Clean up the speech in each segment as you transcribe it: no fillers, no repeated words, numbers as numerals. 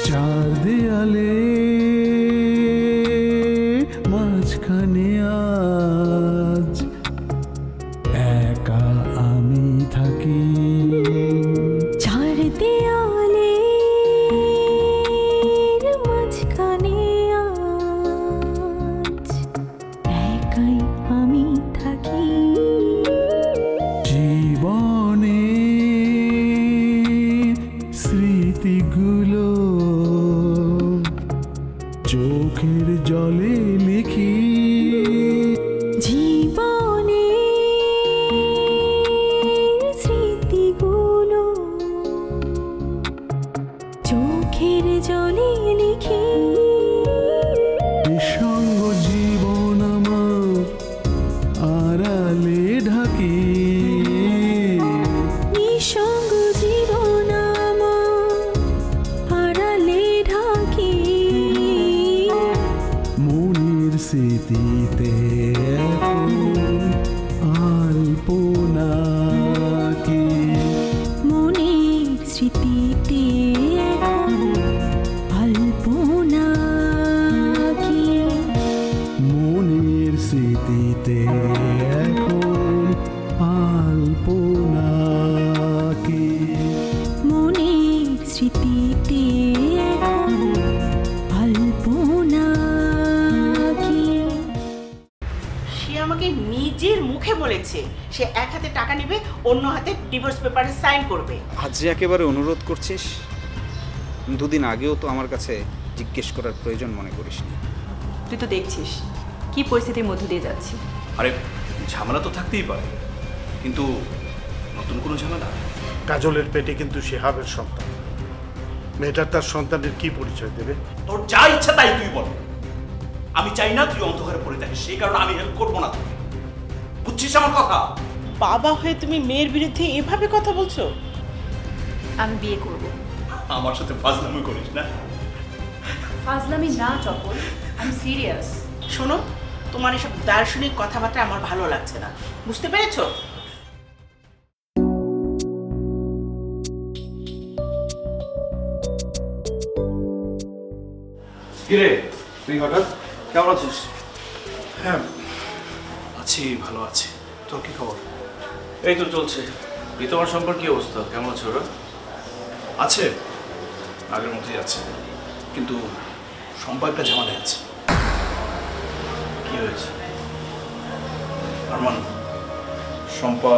চার দেয়ালে মাঝখানে আজ একা আমি থাকি। চার দেয়ালে মাঝখানে আজ একাই আমি থাকি। জীবনে স্মৃতিগুলো চোখের জলে লিখি। জীবনে স্মৃতিগুলো চোখের জলে লিখি। নিঃসঙ্গ জীবন আমার আড়ালে ঢাকি। নিঃসঙ্গ জীবন আমার আড়ালে ঢাকি। মনের স্মৃতিতে এখন আলপনা কি। মনের স্মৃতিতে এখন আলপনা কি। মনের স্মৃতিতে এখন আলপনা কি। মনের স্মৃতিতে এখন আলপনা কি। সে আমাকে নিজের মুখে বলেছে সে এক হাতে টাকা নেবে, অন্য হাতে ডিভোর্স পেপারে সাইন করবে। আজ যে একেবারে অনুরোধ করছিস, দুদিন আগেও তো আমার কাছে জিজ্ঞেস করার প্রয়োজন মনে করিস নি। তুই তো দেখছিস কি পরিস্থিতির মধ্যে দিয়ে যাচ্ছি। আরে ঝামেলা তো থাকতেই পারে, কিন্তু নতুন কোনো ঝামেলা? কাজলের পেটে কিন্তু শেহাবের সন্তান। মেয়েটার তার সন্তানের কি পরিচয় দেবে? তোর যা ইচ্ছা তাই তুই বল। আমি চাই না তুই অন্ধকারে পড়ে থাকিস, সেই কারণে আমি হেল্প করবো না তোকে। বুঝছিস আমার কথা? বাবা হয়ে তুমি মেয়ের বিরুদ্ধে এভাবে কথা বলছো? আমি বিয়ে করব। আমার সাথে ফাজলামি করিস না। ফাজলামি না চপল, আমি সিরিয়াস। শোনো, তোমার এসব দার্শনিক কথাবার্তা আমার ভালো লাগছে না, বুঝতে পেরেছো? কিরে তুই হঠাৎ, কেমন আছিস? হ্যাঁ আছি, ভালো আছি। তোর কি খবর? এই তো চলছে। তোমার সম্পর্কে কি অবস্থা, কেমন আছে ওরা? আছে, আগের মতোই আছে, কিন্তু সম্পর্ক একটা ঝামেলায় আছে। কি হয়েছে? আরমান, শম্পা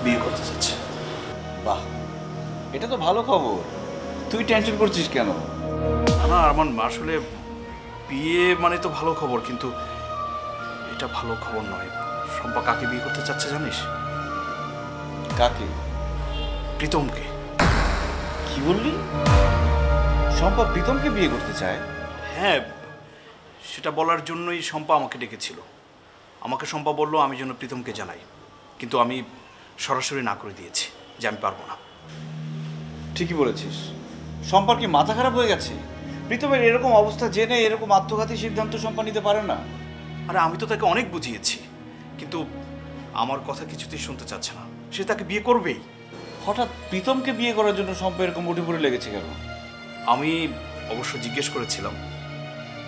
বিয়ে করতে চাচ্ছে। বাহ, এটা তো ভালো খবর। তুই টেনশন করছিস কেন? না আরমান, আসলে বিয়ে মানে তো ভালো খবর, কিন্তু এটা ভালো খবর নয়। শম্পা কাকে বিয়ে করতে চাচ্ছে জানিস? কাকে? প্রীতমকে। কি বললি? শম্পা প্রীতমকে বিয়ে করতে চায়? হ্যাঁ, সেটা বলার জন্যই শম্পা আমাকে ডেকেছিল। আমাকে শম্পা বললো আমি যেন প্রীতমকে জানাই, কিন্তু আমি সরাসরি না করে দিয়েছি যে আমি পারবো না। ঠিকই বলেছিস। শম্পার কি মাথা খারাপ হয়ে গেছে? প্রীতমের এরকম অবস্থা জেনে এরকম আত্মঘাতী সিদ্ধান্ত শম্পা নিতে পারে না। আরে আমি তো তাকে অনেক বুঝিয়েছি, কিন্তু আমার কথা কিছুতেই শুনতে চাচ্ছে না। সে তাকে বিয়ে করবেই। হঠাৎ প্রীতমকে বিয়ে করার জন্য শম্পা এরকম উঠে পড়ে লেগেছে কেন? আমি অবশ্য জিজ্ঞেস করেছিলাম।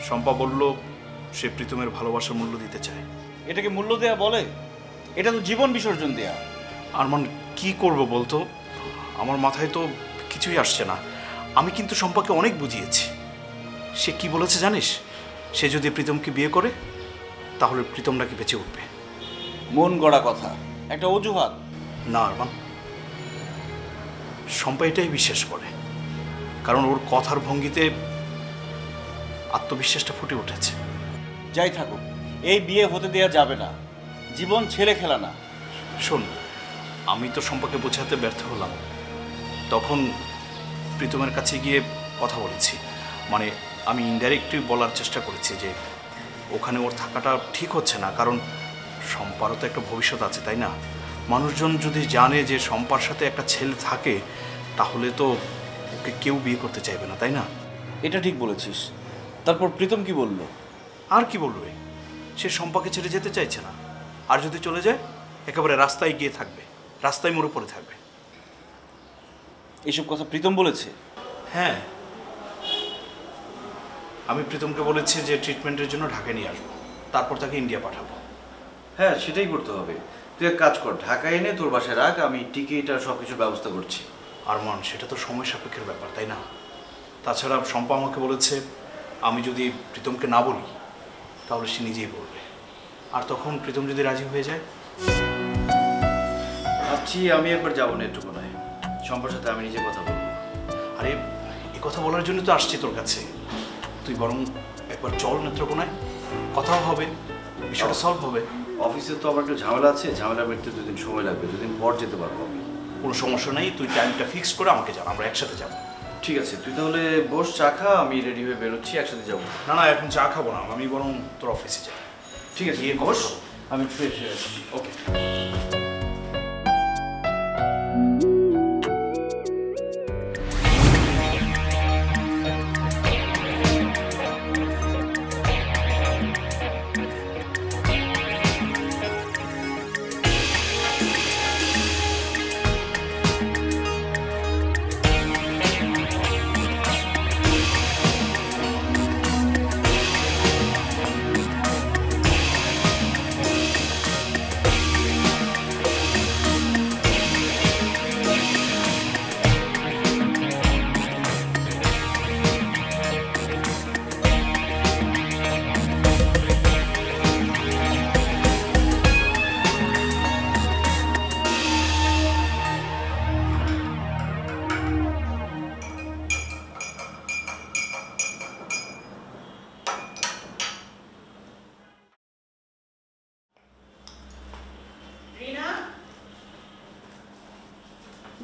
শম্পা বলল সে প্রীতমের ভালোবাসার মূল্য দিতে চায়। এটাকে মূল্য দেয়া বলে? এটা তো জীবন বিসর্জন দেয়া। আরমান, কি করব বলতো? আমার মাথায় তো কিছুই আসছে না। আমি কিন্তু শম্পাকে অনেক বুঝিয়েছি। সে কি বলেছে জানিস? সে যদি প্রীতমকে বিয়ে করে তাহলে প্রীতম নাকি বেঁচে উঠবে। মন গড়া কথা, একটা অজুহাত। না আরমান, শম্পা এটাই বিশ্বাস করে, কারণ ওর কথার ভঙ্গিতে আত্মবিশ্বাসটা ফুটে উঠেছে। যাই থাকুক, এই বিয়ে হতে দেয়া যাবে না। জীবন ছেলে খেলা না। শোন, আমি তো শম্পাকে বোঝাতে ব্যর্থ হলাম। তখন প্রীতমের কাছে গিয়ে কথা বলেছি, মানে আমি ইনডাইরেক্টলি বলার চেষ্টা করেছি যে ওখানে ওর থাকাটা ঠিক হচ্ছে না, কারণ শম্পারও তো একটা ভবিষ্যৎ আছে, তাই না? মানুষজন যদি জানে যে শম্পার সাথে একটা ছেলে থাকে, তাহলে তো ওকে কেউ বিয়ে করতে চাইবে না, তাই না? এটা ঠিক বলেছিস। তারপর প্রীতম কি বলল? আর কি বলবে? সে শম্পাকে ছেড়ে যেতে চাইছে না, আর যদি চলে যায় একেবারে রাস্তায় গিয়ে থাকবে, রাস্তায় মরে পড়ে থাকবে। এসব কথা প্রীতম বলেছে? হ্যাঁ, আমি প্রীতমকে বলেছি যে ট্রিটমেন্টের জন্য ঢাকায় নিয়ে আসবো, তারপর তাকে ইন্ডিয়া পাঠাবো। হ্যাঁ, সেটাই করতে হবে। তুই এক কাজ কর, ঢাকায় এনে তোর বাসায় রাখ, আমি টিকিট আর সব কিছুর ব্যবস্থা করছি। আরমান, সেটা তো সময় সাপেক্ষের ব্যাপার, তাই না? তাছাড়া শম্পা আমাকে বলেছে আমি যদি প্রীতমকে না বলি তাহলে সে নিজেই বলবে, আর তখন প্রীতম যদি রাজি হয়ে যায়। ভাবছি আমি একবার যাবো নেত্রকোনায়, শম্পার সাথে আমি নিজে কথা বলবো। আরে এই কথা বলার জন্য তো আসছি তোর কাছে, তুই বরং একবার চল নেত্রকোনায়, কথাও হবে, বিষয়টা সলভ হবে। অফিসে তো আবার একটু ঝামেলা আছে, ঝামেলা মিটতে 2 দিন সময় লাগবে, 2 দিন পর যেতে পারবো আমি। কোনো সমস্যা নেই, তুই টাইমটা ফিক্স করে আমাকে জানা, আমরা একসাথে যাবো। ঠিক আছে, তুই তাহলে বস, চা খা, আমি রেডি হয়ে বেরোচ্ছি, একসাথে যাবো। না না, এখন চা খাবো না, আমি বরং তোর অফিসে যাই। ঠিক আছে, গিয়ে বস, বস। আমি ফ্রেশ হয়ে আসছি। ওকে।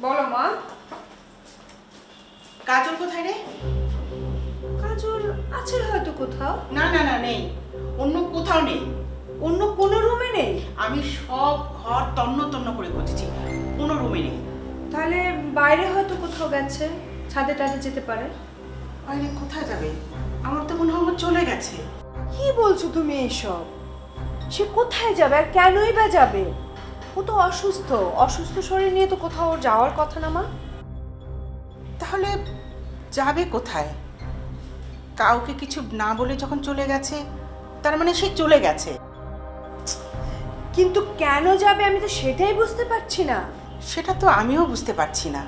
বলো মা। কাজল কোথায় রে? কাজল আছে হয়তো কোথাও। না না না, নেই, অন্য কোথাও নেই। অন্য কোনো রুমে নেই? আমি সব ঘর তন্ন তন্ন করে খুঁজেছি, কোনো রুমে নেই। তাহলে বাইরে হয়তো কোথাও গেছে, ছাদে টাদে যেতে পারে। বাইরে কোথায় যাবে? আমার তো মনে হয় ও চলে গেছে। কি বলছো তুমি এইসব? সে কোথায় যাবে আর কেনই বা যাবে? ও তো অসুস্থ, অসুস্থ শরীর নিয়ে তো কোথাও ওর যাওয়ার কথা না মা। তাহলে যাবে কোথায়? কাউকে কিছু না বলে যখন চলে গেছে, তার মানে সে চলে গেছে। কিন্তু কেন যাবে আমি তো সেটাই বুঝতে পারছি না। সেটা তো আমিও বুঝতে পারছি না।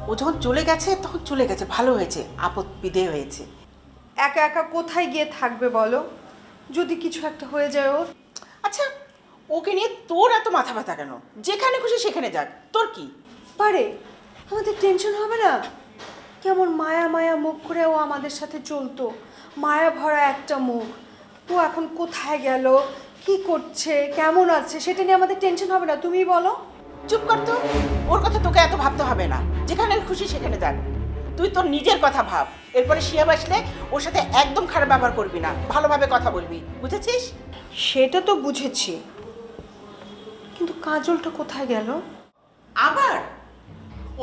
ও যখন চলে গেছে তখন চলে গেছে, ভালো হয়েছে, আপদ বিদেয় হয়েছে। একা একা কোথায় গিয়ে থাকবে বলো? যদি কিছু একটা হয়ে যায় ওর। আচ্ছা, ওকে নিয়ে তোর এত মাথা ব্যথা কেন? যেখানে খুশি সেখানে যাক, তোর কি? পারে, আমাদের টেনশন হবে না? কেমন মায়া মায়া মুখ করে ও আমাদের সাথে চলতো, মায়া ভরা একটা মুখ। ও এখন কোথায় গেল, কি করছে, কেমন আছে, সেটা নিয়ে আমাদের টেনশন হবে না? তুমি বলো। চুপ কর তো, ওর কথা তোকে এত ভাবতে হবে না। যেখানে খুশি সেখানে যাক, তুই তোর নিজের কথা ভাব। এরপরে শিয়াব আসলে ওর সাথে একদম খারাপ ব্যবহার করবি না, ভালোভাবে কথা বলবি, বুঝেছিস? সেটা তো বুঝেছি, কিন্তু কাজলটা কোথায় গেল? আবার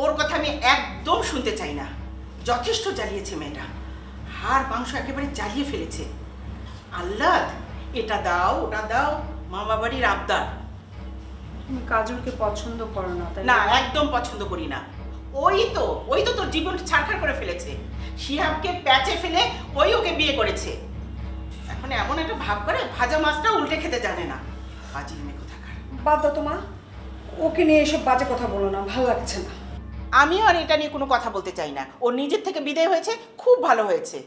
ওর কথা আমি একদম শুনতে চাই না। যথেষ্ট জ্বালিয়েছে মেয়েটা, হাড় মাংস একেবারে জ্বালিয়ে ফেলেছে। আহ্লাদ, এটা দাও ওটা দাও, মামা বাড়ির আবদার। তুমি কাজলকে পছন্দ করো না তাই না, একদম পছন্দ করি না। ওই তো তোর জীবন ছাড়খাড় করে ফেলেছে। শিহাবকে প্যাচে ফেলে ওই ওকে বিয়ে করেছে। এখন এমন একটা ভাব করে ভাজা মাছটা উল্টে খেতে জানে না। বাজির মেয়ে কোথাকার। বাদ দাও তোমা, ওকে নিয়ে এসব বাজে কথা বলো না, ভালো লাগছে না। আমিও আর এটা নিয়ে কোনো কথা বলতে চাই না। ও নিজের থেকে বিদায় হয়েছে, খুব ভালো হয়েছে,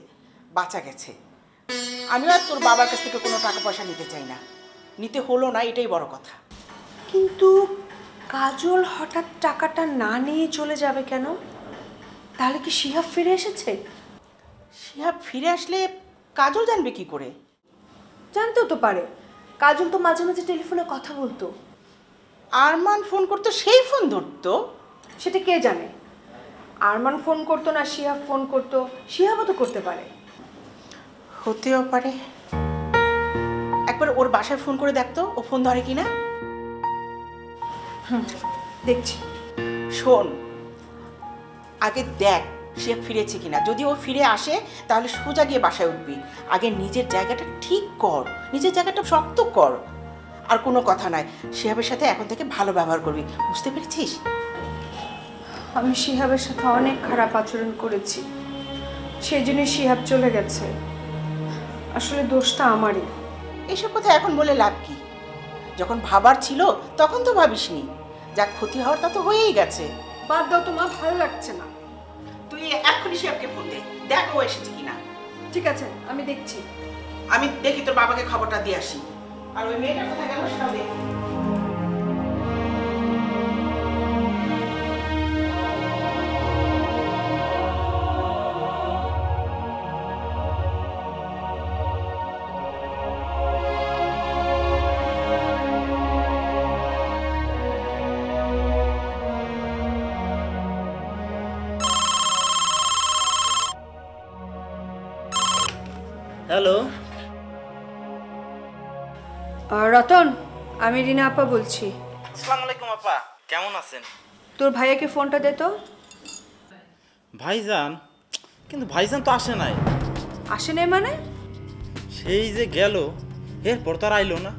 বাঁচা গেছে। আমিও আর তোর বাবার কাছ থেকে কোনো টাকা পয়সা নিতে চাই না, নিতে হলো না, এটাই বড় কথা। কিন্তু কাজল হঠাৎ টাকাটা না নিয়ে চলে যাবে কেন? তাহলে কি শিহাব ফিরে এসেছে? শিহাব ফিরে আসলে কাজল জানবে কি করে? জানতেও তো পারে, কাজল তো মাঝে মাঝে টেলিফোনে কথা বলতো। আরমান ফোন করতো, সেই ফোন ধরতো। সেটা কে জানে? আরমান ফোন করতো না শিহাব ফোন করতো, শিহাবও তো করতে পারে। হতেও পারে। একবার ওর বাসায় ফোন করে দেখতো ও ফোন ধরে কিনা। দেখছি। শোন, আগে দেখ সে ফিরেছে কিনা। যদি ও ফিরে আসে তাহলে সোজা গিয়ে বাসায় উঠবি। আগে নিজের জায়গাটা ঠিক কর, নিজের জায়গাটা শক্ত কর। আর কোনো কথা নয়, শিহাবের সাথে এখন থেকে ভালো ব্যবহার করবি, বুঝতে পেরেছিস? আমি শিহাবের সাথে অনেক খারাপ আচরণ করেছি, সেই জন্য শিহাব চলে গেছে। আসলে দোষটা আমারই। এইসব কথা এখন বলে লাভ কি? যখন ভাবার ছিল তখন তো ভাবিসনি। যা ক্ষতি হওয়ার তা তো হয়েই গেছে। বাদ দাও, তোমার ভালো লাগছে না। তুই এখনই শিহাবকে ফোন দে, দেখ ও এসেছে কিনা। ঠিক আছে, আমি দেখছি। আমি দেখি তোর বাবাকে খবরটা দিয়ে আসি। আর ওই মেয়েটা কোথায় গেল সেটাও দেখি। হ্যালো, রতন, আমি রিনা আপা বলছি। আসসালামু আলাইকুম আপা, কেমন আছেন? তোর ভাইয়াকে ফোনটা দে তো। ভাইজান? কিন্তু ভাইজান তো আসে নাই। আসে নাই মানে? সেই যে গেল, এরপর তো আর আইলো না।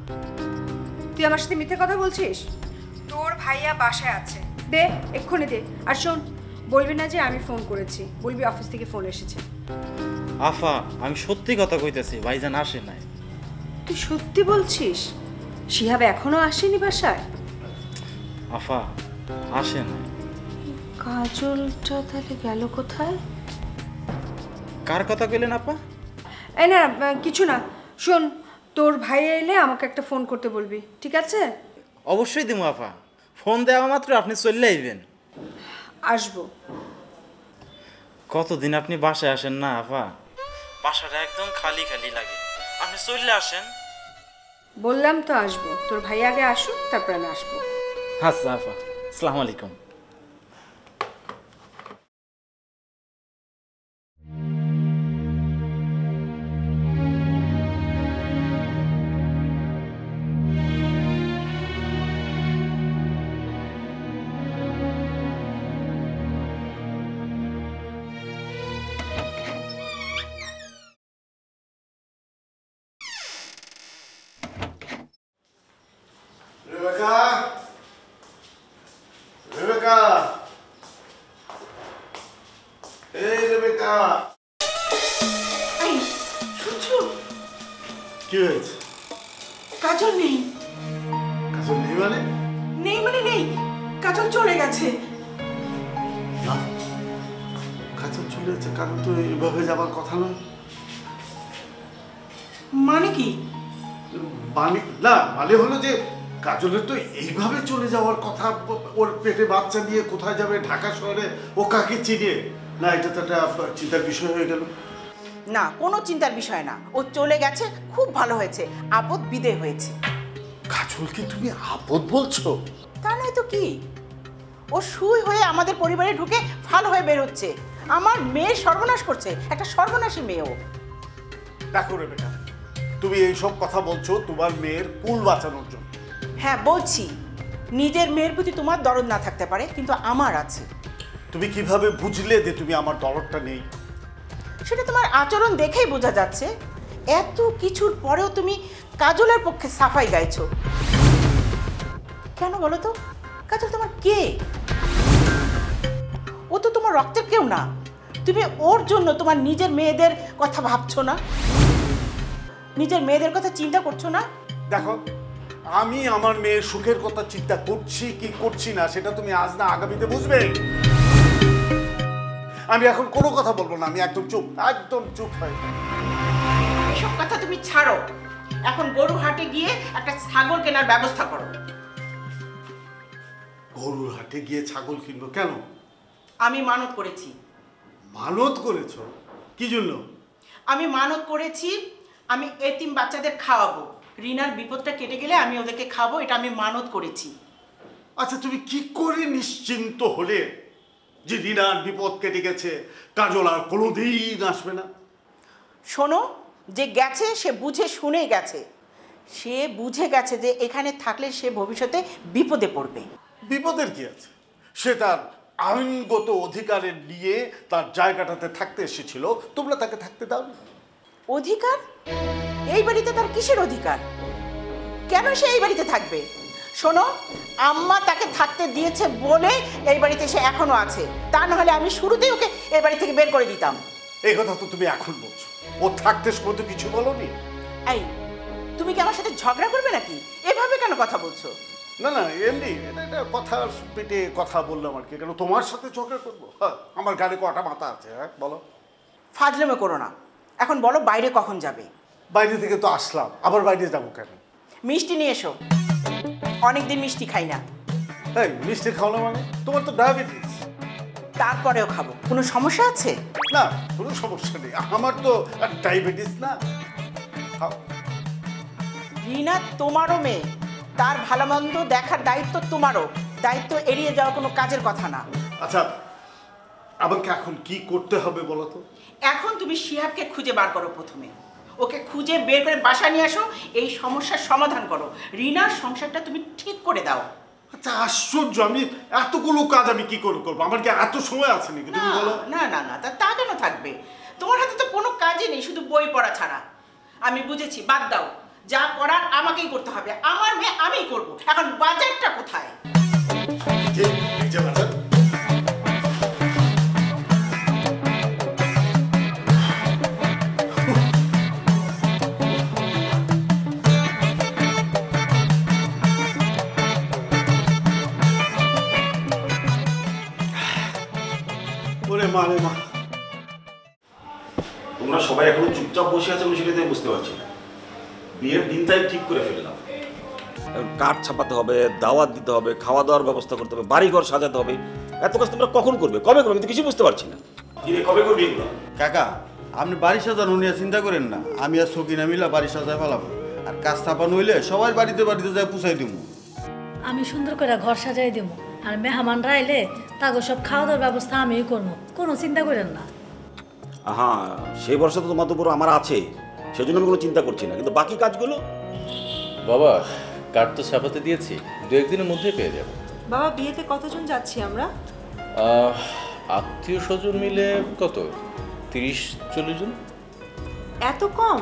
তুই আমার সাথে মিথ্যে কথা বলছিস? তোর ভাইয়া বাসায় আছে, দে এক্ষুনি দে। আর শোন, বলবি না যে আমি ফোন করেছি, বলবি অফিস থেকে ফোন এসেছে। আফা, আমি সত্যি কথা কইতেছি, ভাইজান আসে নাই। তুই সত্যি বলছিস? শিহাব এখনো আসেনি বাসায়? আফা, আসে নাই। কাজলটা তাহলে গেল কোথায়? কার কথা কইলেন আপা? এই না, কিছু না। শোন, তোর ভাই এলে আমাকে একটা ফোন করতে বলবি, ঠিক আছে? অবশ্যই দিমু আফা, ফোন দেওয়া মাত্র আপনি চলে আইবেন। আসবো। কতদিন আপনি বাসায় আসেন না আফা, বাসাটা একদম খালি খালি লাগে। আপনি চলে আসেন। বললাম তো আসবো, তোর ভাই আগে আসুক তারপর আমি আসবো। আচ্ছা আফা, আসসালামু আলাইকুম। রেবেকা, রেবেকা, এই রেবেকা। এই শুনছো? কি হয়েছে? কাজল নেই। কাজল নেই মানে? নেই মানে নেই, কাজল চলে গেছে। না, কাজল চলে যাচ্ছে কারণ তো এইভাবে যাবার কথা নয়। মানে কি? মানে না, মানে হলো যে কাজলের তো এইভাবে চলে যাওয়ার কথা। ওর পেটে বাচ্চা নিয়ে কোথায় যাবে, ঢাকা শহরে, ও কাকে চিনে না? এটা তো একটা চিন্তার বিষয় হয়ে গেল। না, কোনো চিন্তার বিষয় না। ও চলে গেছে, খুব ভালো হয়েছে, আপদ বিদেয় হয়েছে। কাজলকে তুমি আপদ বলছো? তা নয় তো কি? ও সুই হয়ে আমাদের পরিবারে ঢুকে ভালো হয়ে বের হচ্ছে। আমার মেয়ের সর্বনাশ করছে, একটা সর্বনাশী মেয়েও। দেখো রেবেকা, তুমি এইসব কথা বলছো তোমার মেয়ের কুল বাঁচানোর জন্য। হ্যাঁ বলছি, নিজের মেয়ের প্রতি তোমার দরদ না থাকতে পারে, কিন্তু আমার আছে। তুমি কিভাবে বুঝলে যে তুমি আমার দরদটা নেই? সেটা তোমার আচরণ দেখেই বোঝা যাচ্ছে। এত কিছুর পরেও তুমি কাজলের পক্ষে সাফাই গাইছো কেন বলো তো? কাজল তোমার কে? ও তো তোমার রক্তের কেউ না। তুমি ওর জন্য তোমার নিজের মেয়েদের কথা ভাবছো না? নিজের মেয়েদের কথা চিন্তা করছো না? দেখো, আমি আমার মেয়ের সুখের কথা চিন্তা করছি কি করছি না সেটা তুমি আজ না আগামীতে বুঝবে। আমি এখন কোনো কথা বলবো না, আমি একদম চুপ, একদম চুপ হয়ে যাবো। এসব কথা তুমি ছাড়ো। এখন গরু হাটে গিয়ে একটা ছাগল কেনার ব্যবস্থা করো। গরুর হাটে গিয়ে ছাগল কিনবো কেন? আমি মানত করেছি। মানত করেছো? কি জন্য? আমি মানত করেছি আমি এতিম বাচ্চাদের খাওয়াবো। রিনার বিপদটা কেটে গেলে আমি ওদেরকে খাবো, এটা আমি মানত করেছি। আচ্ছা, তুমি কি করে নিশ্চিন্ত হলে যে রিনার বিপদ কেটে গেছে, কাজল আর কোনোদিন আসবে না? শোনো, যে গেছে সে বুঝে শুনে গেছে। সে বুঝে গেছে যে এখানে থাকলে সে ভবিষ্যতে বিপদে পড়বে। বিপদের কি আছে? সে তার আইনগত অধিকারের নিয়ে তার জায়গাটাতে থাকতে এসেছিল, তোমরা তাকে থাকতে দাও। অধিকার? এই বাড়িতে তার কিসের অধিকার? কেন সে এই বাড়িতে থাকবে? শোনো, আম্মা তাকে থাকতে দিয়েছে বলে এই বাড়িতে সে এখনো আছে। তা না হলে আমি শুরুতেই ওকে এই বাড়ি থেকে বের করে দিতাম। এই কথা তো তুমি এখন বলছো, ও থাকতে সময় তো কিছু বলোনি। এই তুমি কি আমার সাথে ঝগড়া করবে নাকি? এভাবে কেন কথা বলছো? না না, এমনি এটা কথার পেটে কথা বললাম আর কি। কেন তোমার সাথে ঝগড়া করবো? হ্যাঁ, আমার গাড়ি কটা মাথা আছে? হ্যাঁ বলো। ফাজলামো করো না। এখন বলো বাইরে কখন যাবে? বাইরে থেকে তো আসলাম, আবার বাইরে যাবো কেন? মিষ্টি নিয়ে এসো, অনেকদিন মিষ্টি খাই না। এই মিষ্টি খাও না মানে? তোমার তো ডায়াবেটিস। তারপরেও খাবো, কোনো সমস্যা আছে? না, কোনো সমস্যা নেই, আমার তো ডায়াবেটিস না। খাও। রিনা তোমারও মেয়ে, তার ভালো মন্দ দেখার দায়িত্ব তোমারও। দায়িত্ব এড়িয়ে যাওয়া কোনো কাজের কথা না। আচ্ছা, আমাকে এখন কি করতে হবে বলো তো? এখন তুমি শিহাবকে খুঁজে বার করো। প্রথমে ওকে খুঁজে বের করে বাসায় নিয়ে আসো, এই সমস্যার সমাধান করো। রিনার সংসারটা তুমি ঠিক করে দাও। আচ্ছা আশ্চর্য, আমি এতগুলো কাজ আমি কি করে করবো? আমার কি এত সময় আছে নাকি? তুমি বলো। না না না, তা কেন থাকবে? তোমার হাতে তো কোনো কাজই নেই, শুধু বই পড়া ছাড়া। আমি বুঝেছি, বাদ দাও। যা করার আমাকেই করতে হবে, আমার মেয়ে আমিই করবো। এখন বাজারটা কোথায়? বাজার মারে মা। তোমরা সবাই এখনো চুপচাপ বসে আছো, সেটা বুঝতে পারছি না। বিয়ের দিনটাই ঠিক করে ফেললাম, কাঠ ছাপাতে হবে, দাওয়াত দিতে হবে, খাওয়া দাওয়ার ব্যবস্থা করতে হবে, বাড়িঘর সাজাতে হবে। এত কাজ তোমরা কখন করবে, কবে করবে? আমি তো কিছু বুঝতে পারছি না। কিরে কবে করবি এগুলো? কাকা, আপনি বাড়ি সাজানো নিয়ে চিন্তা করেন না, আমি আর সকিনা মিলা বাড়ি সাজায় ফেলাবো। আর কাজ ছাপানো হইলে সবাই বাড়িতে বাড়িতে যায় পুষাই দিব। আমি সুন্দর করে ঘর সাজাই দেবো, আর মেহমানরা আইলে তাকে সব খাওয়া দাওয়ার ব্যবস্থা আমিই করবো, কোনো চিন্তা করেন না। হ্যাঁ, সেই ভরসা তো তোমার উপর আমার আছে, সেজন্য আমি কোনো চিন্তা করছি না। কিন্তু বাকি কাজগুলো বাবা, কার্ড তো ছাপাতে দিয়েছি, 2-1 দিনের মধ্যে পেয়ে যাবো। বাবা, বিয়েতে কতজন যাচ্ছি আমরা? আত্মীয় স্বজন মিলে কত, 30-40 জন। এত কম?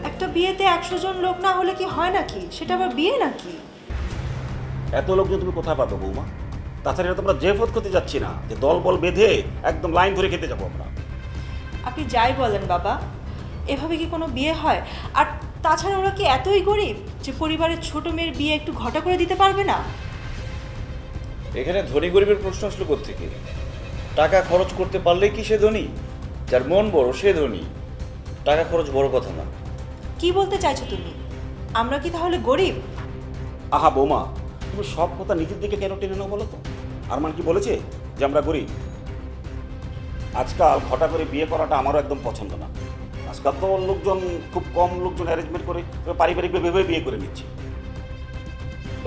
একটা বিয়েতে 100 জন লোক না হলে কি হয় নাকি? সেটা আবার বিয়ে নাকি? এত লোকজন তুমি কোথায় পাবে বৌমা? তাছাড়া এটা তোমরা জেফত করতে যাচ্ছি না যে দল বল বেঁধে একদম লাইন ধরে খেতে যাবো আমরা। আপনি যাই বলেন বাবা, এভাবে কি কোনো বিয়ে হয়? আর তাছাড়া ওরা কি এতই গরিব যে পরিবারের ছোট মেয়ের বিয়ে একটু ঘটা করে দিতে পারবে না? এখানে ধনী গরিবের প্রশ্ন আসলো কোত্থেকে? টাকা খরচ করতে পারলেই কি সে ধনী? যার মন বড় সে ধনী, টাকা খরচ বড় কথা না। কি বলতে চাইছো তুমি? আমরা কি তাহলে গরিব? আহা বৌমা, তুমি সব কথা নিজের দিকে কেন টেনে নাও বলো তো? আরমান কি বলেছে যে আমরা গরিব? আজকাল ঘটা করে বিয়ে করাটা আমারও একদম পছন্দ না। আজকাল তো লোকজন খুব কম লোকজন অ্যারেঞ্জমেন্ট করে পারিবারিক ভেবে বিয়ে করে নিচ্ছে।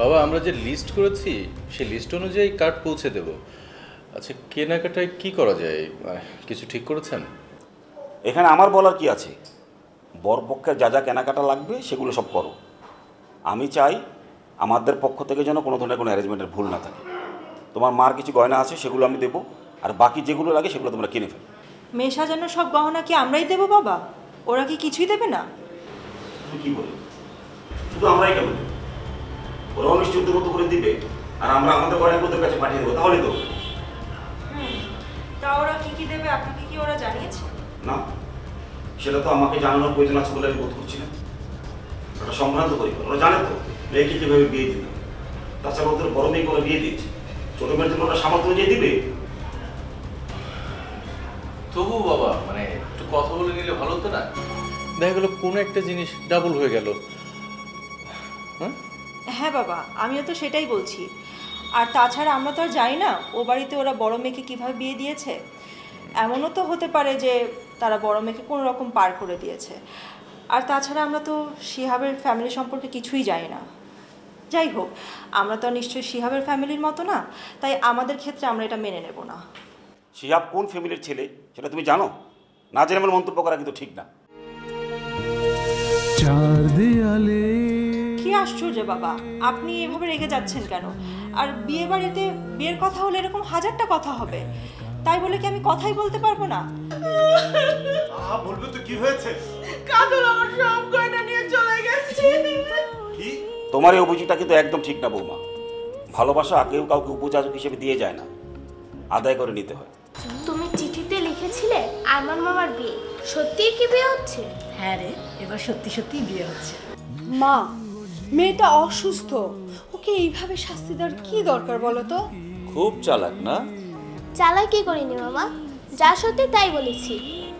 বাবা, আমরা যে লিস্ট করেছি সেই লিস্ট অনুযায়ী কার্ড পৌঁছে দেব। আচ্ছা, কেনাকাটায় কি করা যায়, কিছু ঠিক করেছেন? এখানে আমার বলার কি আছে? বরপক্ষের যা যা কেনাকাটা লাগবে সেগুলো সব করো। আমি চাই আমাদের পক্ষ থেকে যেন কোনো ধরনের কোনো অ্যারেঞ্জমেন্টের ভুল না থাকে। তোমার মার কিছু গয়না আছে সেগুলো আমি দেবো, আর বাকি যেগুলো লাগে সেগুলো তোমরা কিনে ফেলো। মেয়ে সাজানোর সব গহনা কি আমরাই দেবো বাবা? ওরা কি কিছুই দেবে না? তুমি কি বলো? শুধু আমরাই কেন, ওরাও নিশ্চিন্ত মতো করে দিবে, আর আমরা আমাদের গয়নাগুলোদের কাছে পাঠিয়ে দেবো, তাহলেই তো। তা ওরা কি কি দেবে আপনাকে কি ওরা জানিয়েছে? না, সেটা তো আমাকে জানানোর প্রয়োজন আছে বলে আমি বোধ করছি না। ওটা সম্ভ্রান্ত পরিবার, ওরা জানে তো মেয়েকে কীভাবে বিয়ে দিতে। তাছাড়া ওদের বড় মেয়ে করে বিয়ে দিয়েছে, ছোট মেয়ের জন্য ওরা সামর্থ্য অনুযায়ী দিবে। তবু বাবা, মানে একটু কথা বলে নিলে ভালো হতো না? দেখা গেল কোনো একটা জিনিস ডাবল হয়ে গেল। হ্যাঁ বাবা, আমিও তো সেটাই বলছি। আর তাছাড়া আমরা তো আর জানি না ও বাড়িতে ওরা বড় মেয়েকে কীভাবে বিয়ে দিয়েছে। এমনও তো হতে পারে যে তারা বড় মেয়েকে কোনো রকম পার করে দিয়েছে। আর তাছাড়া আমরা তো শিহাবের ফ্যামিলি সম্পর্কে কিছুই জানি না। যাই হোক, আমরা তো নিশ্চয়ই শিহাবের ফ্যামিলির মতো না, তাই আমাদের ক্ষেত্রে আমরা এটা মেনে নেব না। শিহাব কোন ফ্যামিলির ছেলে সেটা তুমি জানো না? জেনে আমার মন্তব্য করা কিন্তু ঠিক না। চার দেয়ালে কি আশ্চর্য বাবা, আপনি এভাবে রেগে যাচ্ছেন কেন? আর বিয়ে বাড়িতে বিয়ের কথা হলে এরকম হাজারটা কথা হবে, তাই বলে কি আমি কথাই বলতে পারবো না? বলবে তো কি হয়েছে? কাজল আমার সব গয়না নিয়ে চলে গেছে। কি? তোমার এই অভিযোগটা কিন্তু একদম ঠিক না বৌমা। ভালোবাসা কেউ কাউকে উপযাচক হিসেবে দিয়ে যায় না, আদায় করে নিতে হয়। তুমি চিঠিতে লিখে লিখেছিলে আরমান মামার বিয়ে, সত্যিই কি বিয়ে হচ্ছে? হ্যাঁ রে, এবার সত্যি সত্যি বিয়ে হচ্ছে। মা, মেয়েটা অসুস্থ, ওকে এইভাবে শাস্তি দেওয়ার কি দরকার বলো তো? খুব চালাক না? চালাকি করিনি মামা, যা সত্যি তাই বলেছি।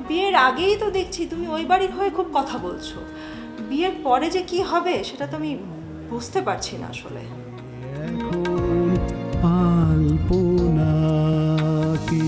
বিয়ের আগেই তো দেখছি তুমি ওই বাড়ির হয়ে খুব কথা বলছো, বিয়ের পরে যে কি হবে সেটা তো আমি বুঝতে পারছি না আসলে। আলপনা কি